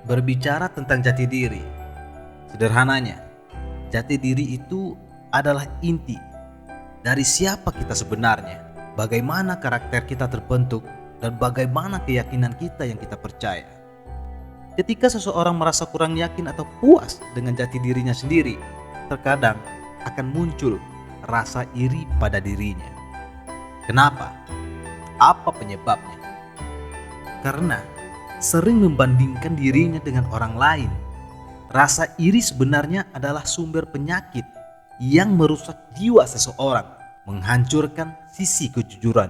Berbicara tentang jati diri, sederhananya, jati diri itu adalah inti dari siapa kita sebenarnya, bagaimana karakter kita terbentuk, dan bagaimana keyakinan kita yang kita percaya. Ketika seseorang merasa kurang yakin atau puas dengan jati dirinya sendiri, terkadang akan muncul rasa iri pada dirinya. Kenapa? Apa penyebabnya? Karena sering membandingkan dirinya dengan orang lain. Rasa iri sebenarnya adalah sumber penyakit yang merusak jiwa seseorang, menghancurkan sisi kejujuran,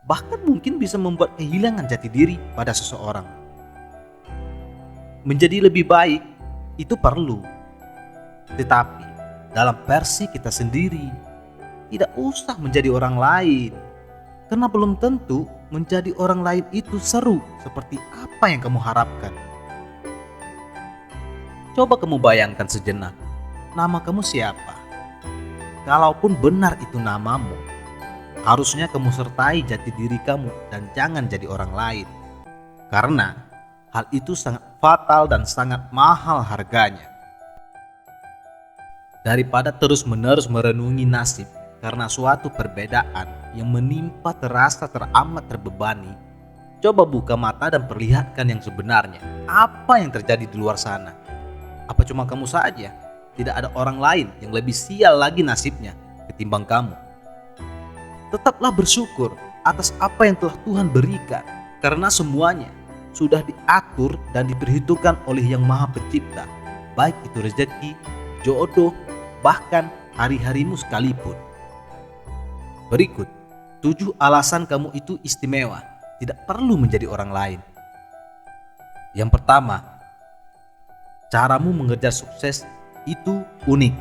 bahkan mungkin bisa membuat kehilangan jati diri pada seseorang. Menjadi lebih baik itu perlu, tetapi dalam versi kita sendiri. Tidak usah menjadi orang lain, karena belum tentu menjadi orang lain itu seru seperti apa yang kamu harapkan. Coba kamu bayangkan sejenak, nama kamu siapa? Kalaupun benar itu namamu, harusnya kamu sertai jati diri kamu dan jangan jadi orang lain. Karena hal itu sangat fatal dan sangat mahal harganya. Daripada terus-menerus merenungi nasib karena suatu perbedaan yang menimpa terasa teramat terbebani, coba buka mata dan perlihatkan yang sebenarnya. Apa yang terjadi di luar sana? Apa cuma kamu saja? Tidak ada orang lain yang lebih sial lagi nasibnya ketimbang kamu. Tetaplah bersyukur atas apa yang telah Tuhan berikan, karena semuanya sudah diatur dan diperhitungkan oleh Yang Maha Pencipta, baik itu rezeki, jodoh, bahkan hari-harimu sekalipun. Berikut 7 alasan kamu itu istimewa, tidak perlu menjadi orang lain. Yang pertama, caramu mengejar sukses itu unik.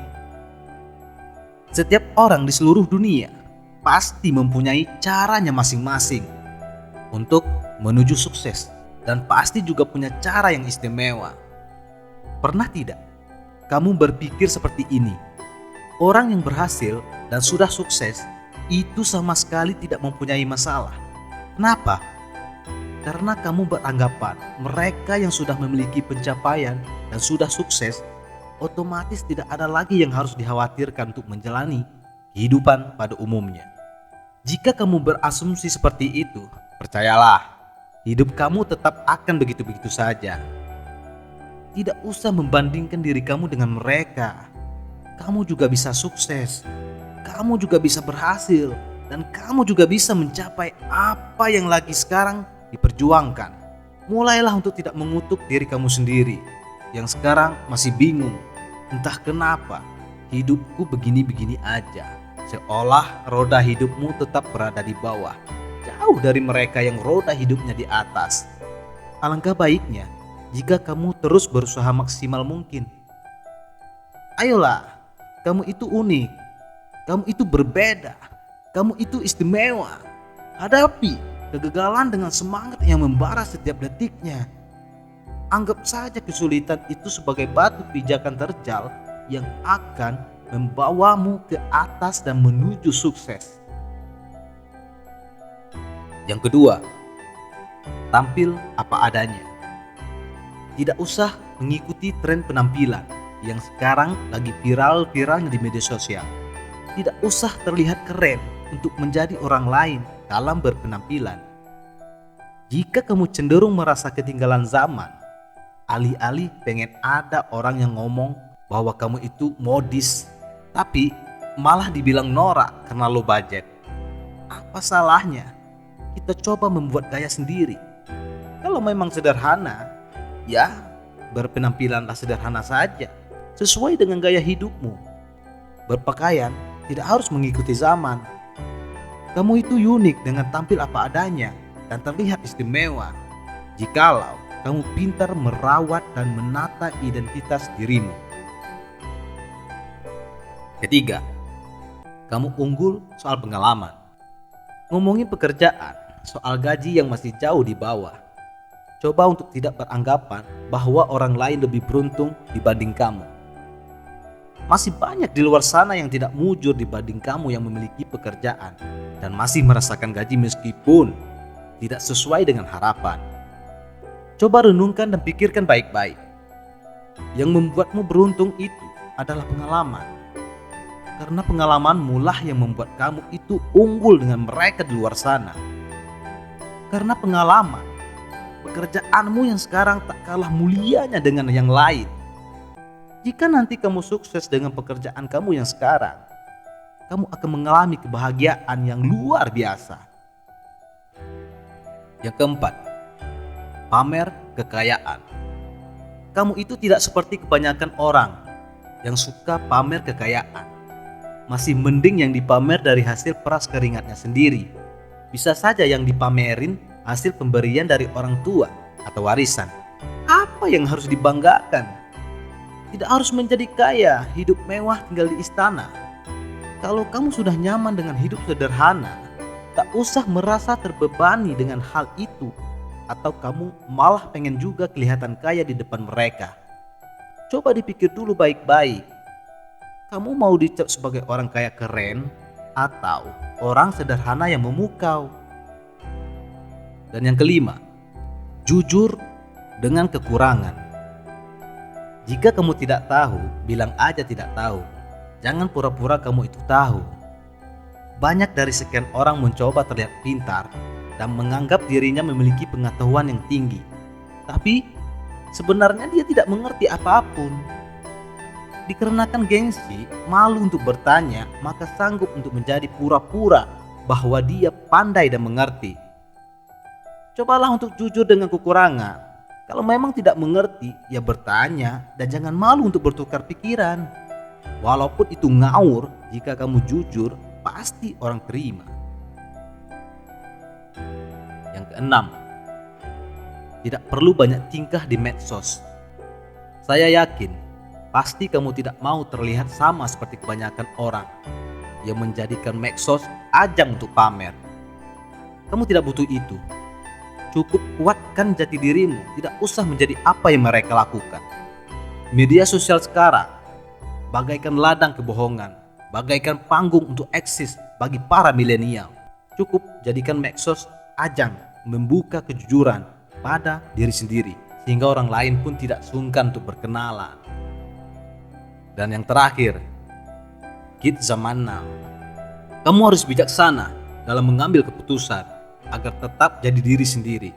Setiap orang di seluruh dunia pasti mempunyai caranya masing-masing untuk menuju sukses, dan pasti juga punya cara yang istimewa. Pernah tidak kamu berpikir seperti ini? Orang yang berhasil dan sudah sukses itu sama sekali tidak mempunyai masalah. Kenapa? Karena kamu beranggapan mereka yang sudah memiliki pencapaian dan sudah sukses otomatis tidak ada lagi yang harus dikhawatirkan untuk menjalani kehidupan pada umumnya. Jika kamu berasumsi seperti itu, percayalah, hidup kamu tetap akan begitu-begitu saja. Tidak usah membandingkan diri kamu dengan mereka. Kamu juga bisa sukses, kamu juga bisa berhasil, dan kamu juga bisa mencapai apa yang lagi sekarang diperjuangkan. Mulailah untuk tidak mengutuk diri kamu sendiri yang sekarang masih bingung. Entah kenapa hidupku begini-begini aja, seolah roda hidupmu tetap berada di bawah, jauh dari mereka yang roda hidupnya di atas. Alangkah baiknya jika kamu terus berusaha maksimal mungkin. Ayolah, kamu itu unik, kamu itu berbeda, kamu itu istimewa. Hadapi kegagalan dengan semangat yang membara setiap detiknya. Anggap saja kesulitan itu sebagai batu pijakan terjal yang akan membawamu ke atas dan menuju sukses. Yang kedua, tampil apa adanya. Tidak usah mengikuti tren penampilan yang sekarang lagi viral-viralnya di media sosial. Tidak usah terlihat keren untuk menjadi orang lain dalam berpenampilan. Jika kamu cenderung merasa ketinggalan zaman, alih-alih pengen ada orang yang ngomong bahwa kamu itu modis, tapi malah dibilang norak karena low budget, apa salahnya kita coba membuat gaya sendiri? Kalau memang sederhana, ya berpenampilanlah sederhana saja, sesuai dengan gaya hidupmu. Berpakaian tidak harus mengikuti zaman. Kamu itu unik dengan tampil apa adanya dan terlihat istimewa jikalau kamu pintar merawat dan menata identitas dirimu. Ketiga, kamu unggul soal pengalaman. Ngomongin pekerjaan, soal gaji yang masih jauh di bawah. Coba untuk tidak beranggapan bahwa orang lain lebih beruntung dibanding kamu. Masih banyak di luar sana yang tidak mujur dibanding kamu yang memiliki pekerjaan dan masih merasakan gaji meskipun tidak sesuai dengan harapan. Coba renungkan dan pikirkan baik-baik. Yang membuatmu beruntung itu adalah pengalaman. Karena pengalamanmu lah yang membuat kamu itu unggul dengan mereka di luar sana. Karena pengalaman, pekerjaanmu yang sekarang tak kalah mulianya dengan yang lain. Jika nanti kamu sukses dengan pekerjaan kamu yang sekarang, kamu akan mengalami kebahagiaan yang luar biasa. Yang keempat, pamer kekayaan. Kamu itu tidak seperti kebanyakan orang yang suka pamer kekayaan. Masih mending yang dipamer dari hasil peras keringatnya sendiri. Bisa saja yang dipamerin hasil pemberian dari orang tua atau warisan. Apa yang harus dibanggakan? Tidak harus menjadi kaya, hidup mewah, tinggal di istana. Kalau kamu sudah nyaman dengan hidup sederhana, tak usah merasa terbebani dengan hal itu. Atau kamu malah pengen juga kelihatan kaya di depan mereka. Coba dipikir dulu baik-baik. Kamu mau dicap sebagai orang kaya keren atau orang sederhana yang memukau? Dan yang kelima, jujur dengan kekurangan. Jika kamu tidak tahu, bilang aja tidak tahu. Jangan pura-pura kamu itu tahu. Banyak dari sekian orang mencoba terlihat pintar dan menganggap dirinya memiliki pengetahuan yang tinggi. Tapi sebenarnya dia tidak mengerti apapun. Dikarenakan gengsi, malu untuk bertanya, maka sanggup untuk menjadi pura-pura bahwa dia pandai dan mengerti. Cobalah untuk jujur dengan kekurangan. Kalau memang tidak mengerti, ya bertanya dan jangan malu untuk bertukar pikiran. Walaupun itu ngawur, jika kamu jujur, pasti orang terima. Yang keenam, tidak perlu banyak tingkah di medsos. Saya yakin pasti kamu tidak mau terlihat sama seperti kebanyakan orang yang menjadikan medsos ajang untuk pamer. Kamu tidak butuh itu. Cukup kuatkan jati dirimu, tidak usah menjadi apa yang mereka lakukan. Media sosial sekarang bagaikan ladang kebohongan, bagaikan panggung untuk eksis bagi para milenial. Cukup jadikan medsos ajang membuka kejujuran pada diri sendiri, sehingga orang lain pun tidak sungkan untuk berkenalan. Dan yang terakhir, kids zaman now. Kamu harus bijaksana dalam mengambil keputusan agar tetap jadi diri sendiri.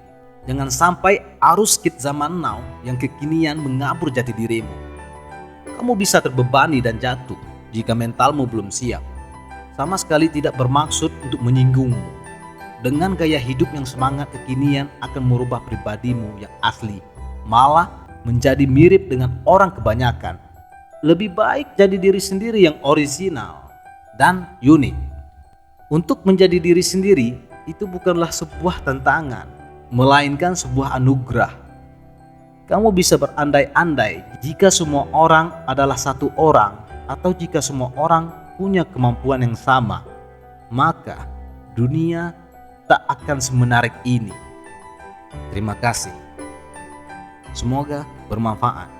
Jangan sampai arus kids zaman now yang kekinian mengabur jati dirimu. Kamu bisa terbebani dan jatuh jika mentalmu belum siap. Sama sekali tidak bermaksud untuk menyinggungmu. Dengan gaya hidup yang semangat kekinian akan merubah pribadimu yang asli, malah menjadi mirip dengan orang kebanyakan. Lebih baik jadi diri sendiri yang orisinal dan unik. Untuk menjadi diri sendiri itu bukanlah sebuah tantangan, melainkan sebuah anugerah. Kamu bisa berandai-andai jika semua orang adalah satu orang, atau jika semua orang punya kemampuan yang sama, maka dunia tak akan semenarik ini. Terima kasih. Semoga bermanfaat.